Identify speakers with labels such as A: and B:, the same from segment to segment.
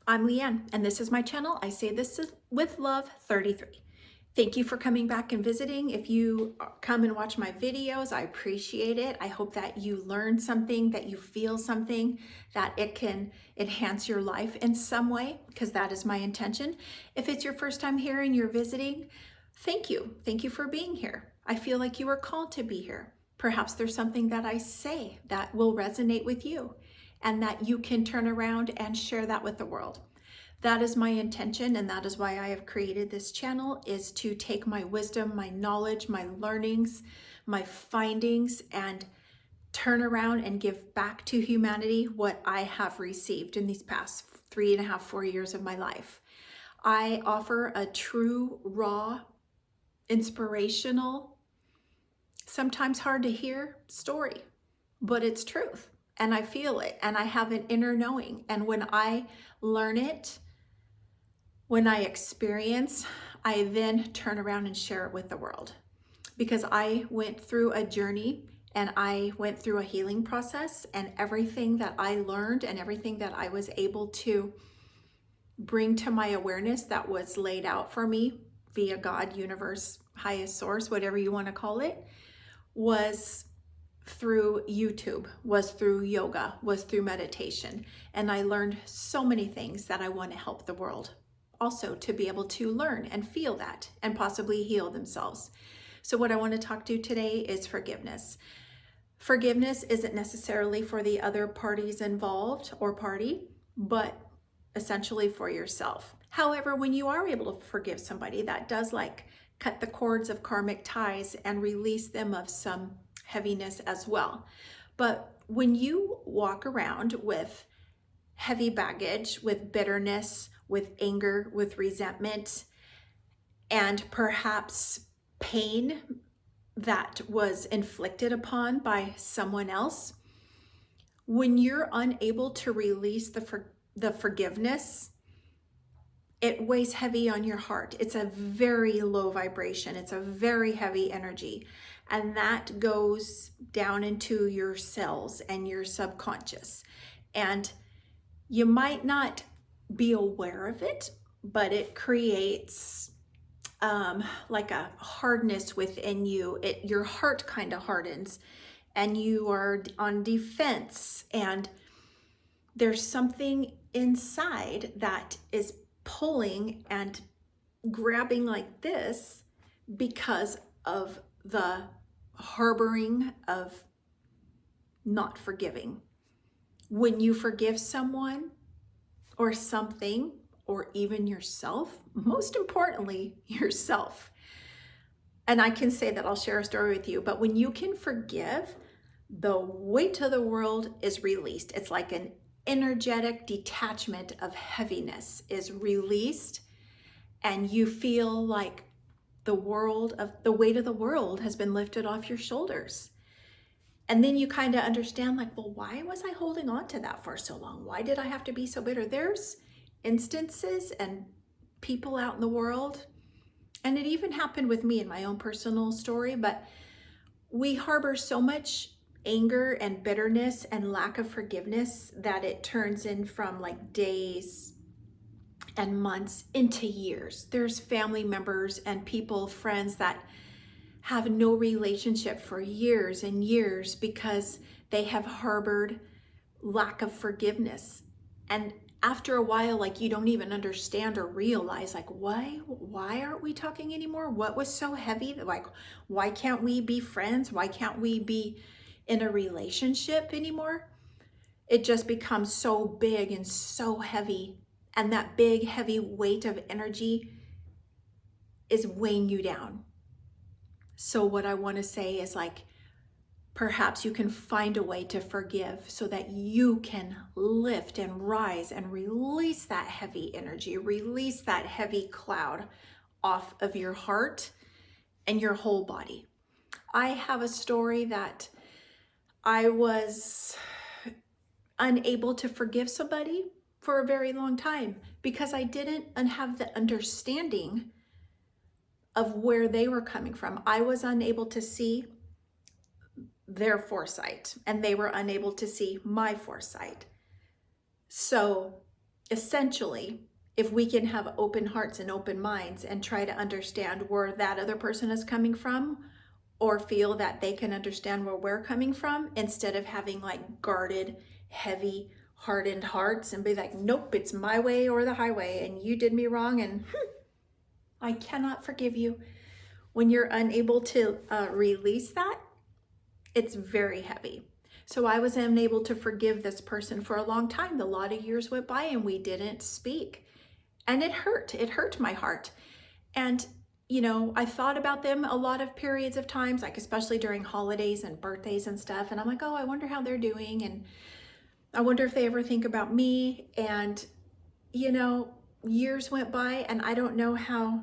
A: I'm Leanne, and this is my channel. I say this is with love 33. Thank you for coming back and visiting. If you come and watch my videos, I appreciate it. I hope that you learn something, that you feel something, that it can enhance your life in some way, because that is my intention. If it's your first time here and you're visiting, thank you. Thank you for being here. I feel like you are called to be here. Perhaps there's something that I say that will resonate with you and that you can turn around and share that with the world. That is my intention, and that is why I have created this channel, is to take my wisdom, my knowledge, my learnings, my findings, and turn around and give back to humanity what I have received in these past 3.5, 4 years of my life. I offer a true, raw, inspirational, sometimes hard to hear story, but it's truth. And I feel it, and I have an inner knowing. And when I learn it, when I experience, I then turn around and share it with the world. Because I went through a journey and I went through a healing process, and everything that I learned and everything that I was able to bring to my awareness that was laid out for me via God, universe, highest source, whatever you want to call it, was through YouTube, was through yoga, was through meditation. And I learned so many things that I want to help the world also to be able to learn and feel that and possibly heal themselves. So what I want to talk to today is forgiveness. Forgiveness isn't necessarily for the other parties involved or party, but essentially for yourself. However, when you are able to forgive somebody, that does like cut the cords of karmic ties and release them of some heaviness as well. But when you walk around with heavy baggage, with bitterness, with anger, with resentment, and perhaps pain that was inflicted upon by someone else, when you're unable to release the forgiveness, it weighs heavy on your heart. It's a very low vibration. It's a very heavy energy. And that goes down into your cells and your subconscious. And you might not be aware of it, but it creates like a hardness within you. Your heart kind of hardens and you are on defense, and there's something inside that is pulling and grabbing like this because of the harboring of not forgiving. When you forgive someone or something, or even yourself, most importantly, yourself. And I can say that I'll share a story with you, but when you can forgive, the weight of the world is released. It's like an energetic detachment of heaviness is released, and you feel like the weight of the world has been lifted off your shoulders. And then you kind of understand, like, well, why was I holding on to that for so long? Why did I have to be so bitter? There's instances and people out in the world, and it even happened with me in my own personal story, but we harbor so much anger and bitterness and lack of forgiveness that it turns in from like days and months into years. There's family members and people, friends that have no relationship for years and years because they have harbored lack of forgiveness. And after a while, like, you don't even understand or realize, like, why aren't we talking anymore? What was so heavy? Like, why can't we be friends? Why can't we be in a relationship anymore? It just becomes so big and so heavy. And that big, heavy weight of energy is weighing you down. So what I want to say is, like, perhaps you can find a way to forgive so that you can lift and rise and release that heavy energy, release that heavy cloud off of your heart and your whole body. I have a story that I was unable to forgive somebody for a very long time because I didn't have the understanding of where they were coming from. I was unable to see their foresight, and they were unable to see my foresight. So essentially, if we can have open hearts and open minds and try to understand where that other person is coming from, or feel that they can understand where we're coming from, instead of having like guarded, heavy, hardened hearts and be like, nope, it's my way or the highway, and you did me wrong, and I cannot forgive you. When you're unable to release that, it's very heavy. So I was unable to forgive this person for a long time. A lot of years went by and we didn't speak. And it hurt. It hurt my heart. And, you know, I thought about them a lot of periods of times, like especially during holidays and birthdays and stuff. And I'm like, oh, I wonder how they're doing. And I wonder if they ever think about me. And, you know, years went by and I don't know how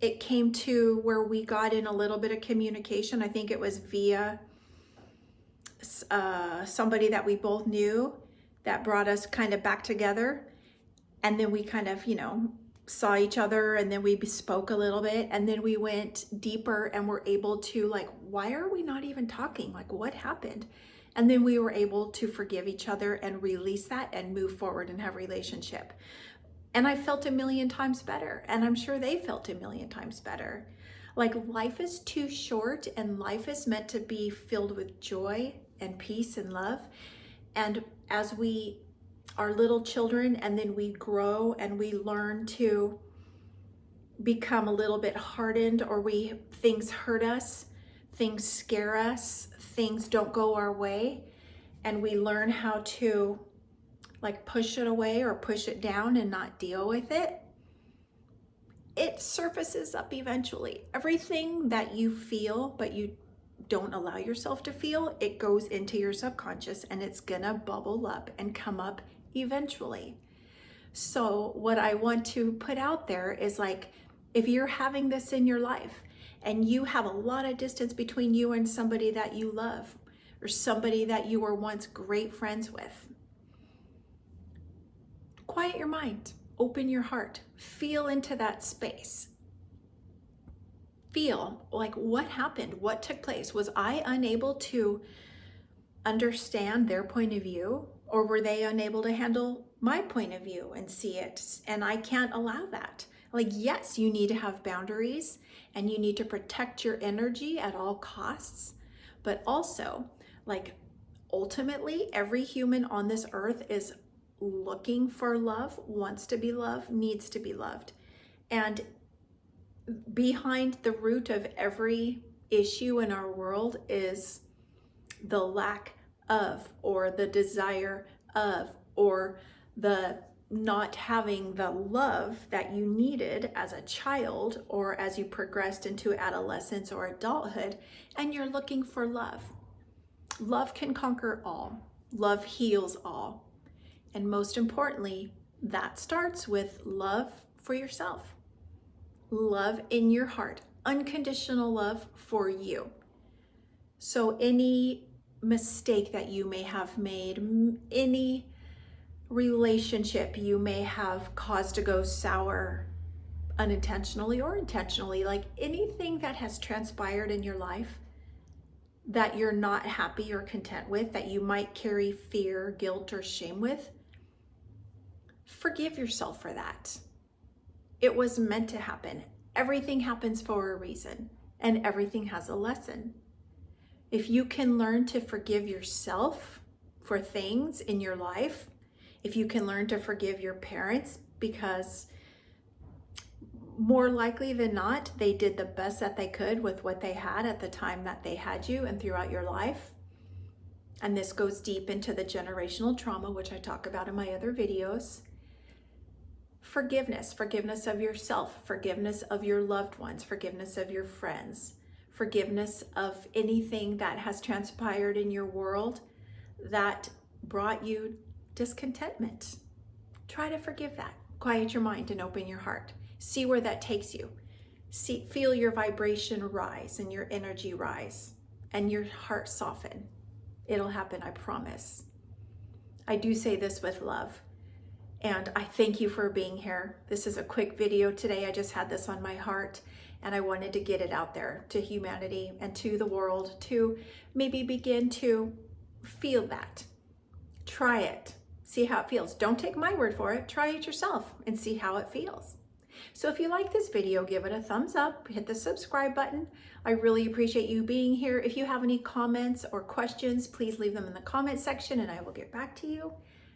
A: it came to where we got in a little bit of communication. I think it was via somebody that we both knew that brought us kind of back together. And then we kind of, you know, saw each other, and then we spoke a little bit, and then we went deeper and were able to, like, why are we not even talking? Like, what happened? And then we were able to forgive each other and release that and move forward and have a relationship. And I felt a million times better. And I'm sure they felt a million times better. Like, life is too short, and life is meant to be filled with joy and peace and love. And as we are little children, and then we grow and we learn to become a little bit hardened, or things hurt us, things scare us, things don't go our way, and we learn how to like push it away or push it down and not deal with it, it surfaces up eventually. Everything that you feel but you don't allow yourself to feel, it goes into your subconscious, and it's gonna bubble up and come up eventually. So what I want to put out there is, like, if you're having this in your life and you have a lot of distance between you and somebody that you love, or somebody that you were once great friends with, quiet your mind, open your heart, feel into that space. Feel like, what happened? What took place? Was I unable to understand their point of view, or were they unable to handle my point of view and see it? And I can't allow that. Like, yes, you need to have boundaries and you need to protect your energy at all costs, but also, like, ultimately, every human on this earth is looking for love, wants to be loved, needs to be loved. And behind the root of every issue in our world is the lack of, or the desire of, or the not having the love that you needed as a child, or as you progressed into adolescence or adulthood, and you're looking for love. Love can conquer all. Love heals all. And most importantly, that starts with love for yourself. Love in your heart, unconditional love for you. So any mistake that you may have made, any relationship you may have caused to go sour unintentionally or intentionally, like anything that has transpired in your life that you're not happy or content with, that you might carry fear, guilt, or shame with, forgive yourself for that. It was meant to happen. Everything happens for a reason, and everything has a lesson. If you can learn to forgive yourself for things in your life, if you can learn to forgive your parents, because more likely than not, they did the best that they could with what they had at the time that they had you and throughout your life. And this goes deep into the generational trauma, which I talk about in my other videos. Forgiveness of yourself, forgiveness of your loved ones, forgiveness of your friends, forgiveness of anything that has transpired in your world that brought you discontentment. Try to forgive that. Quiet your mind and open your heart. See where that takes you. Feel your vibration rise and your energy rise and your heart soften. It'll happen, I promise. I do say this with love. And I thank you for being here. This is a quick video today. I just had this on my heart, and I wanted to get it out there to humanity and to the world to maybe begin to feel that. Try it. See how it feels. Don't take my word for it. Try it yourself and see how it feels. So if you like this video, give it a thumbs up, hit the subscribe button. I really appreciate you being here. If you have any comments or questions, please leave them in the comment section and I will get back to you.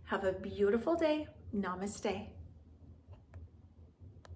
A: Have a beautiful day. Namaste.